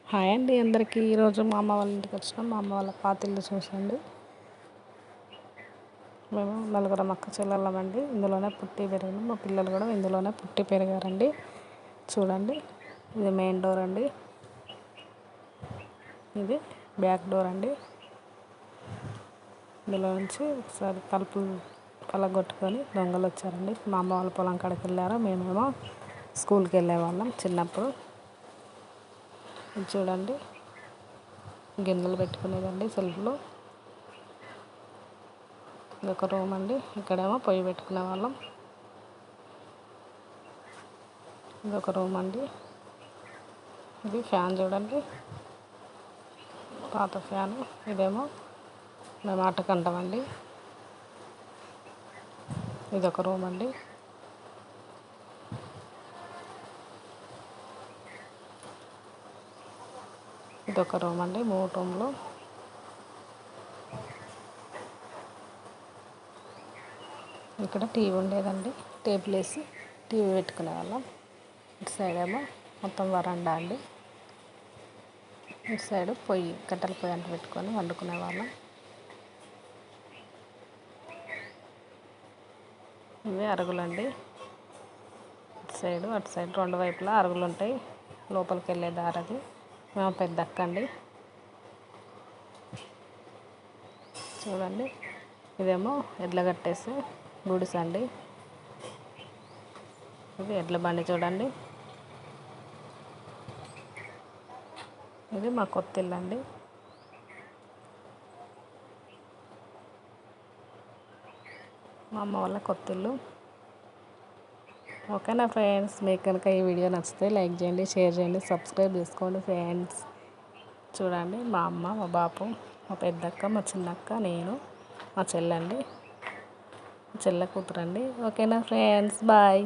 Hi అండి అందరికీ. ఈరోజు మా అమ్మ వాళ్ళ ఇంటికి వచ్చినాం. మా అమ్మ వాళ్ళ పాతిల్లు చూసండి. మేము నలుగురం అక్క చెల్లెళ్ళమండి. ఇందులోనే పుట్టి పెరిగాము. మా పిల్లలు కూడా ఇందులోనే పుట్టి పెరిగారండి. చూడండి, ఇది మెయిన్ డోర్ అండి. ఇది బ్యాక్ డోర్ అండి. ఇందులో నుంచి ఒకసారి తలుపులు పలగొట్టుకొని దొంగలు వచ్చారండి. మా అమ్మ వాళ్ళ పొలం కాడికి వెళ్ళారు. మేమేమో స్కూల్కి వెళ్ళేవాళ్ళం చిన్నప్పుడు. ఇది చూడండి, గిన్నెలు పెట్టుకునేదండి సెల్ఫ్లో. ఇదొక రూమ్ అండి. ఇక్కడేమో పొయ్యి పెట్టుకునే వాళ్ళం. ఇదొక రూమ్ అండి. ఇది ఫ్యాన్ చూడండి, పాత ఫ్యాను. ఇదేమో మేము ఆటకంటామండి. ఇదొక రూమ్ అండి. ఇదొక రూమ్ అండి. 3 రూమ్లు. ఇక్కడ టీవీ ఉండేదండి. టేబుల్ వేసి టీవీ పెట్టుకునే వాళ్ళం. ఇటు సైడ్ ఏమో మొత్తం వరండా అండి. ఇటు సైడ్ పొయ్యి, కట్టెల పొయ్యి అంట పెట్టుకొని వండుకునే వాళ్ళం. ఇవి అరుగులండి. ఇటు సైడు అటు సైడ్ 2 వైపులా అరుగులు ఉంటాయి. లోపలికి వెళ్ళే దారి అది. మేము పెద్ద అక్క అండి. చూడండి, ఇదేమో ఎడ్ల కట్టేసి గుడిసె అండి. ఇది ఎడ్ల బండి చూడండి. ఇది మా కొత్త ఇల్లు అండి. మా అమ్మ వాళ్ళ కొత్త ఇల్లు. ఓకేనా ఫ్రెండ్స్, మీకు కనుక ఈ వీడియో నచ్చితే లైక్ చేయండి, షేర్ చేయండి, సబ్స్క్రైబ్ చేసుకోండి ఫ్రెండ్స్. చూడండి, మా అమ్మ, మా బాపు, మా పెద్దక్క, మా చిన్నక్క, నేను, మా చెల్లండి, చెల్లె కూతురండి. ఓకేనా ఫ్రెండ్స్, బాయ్.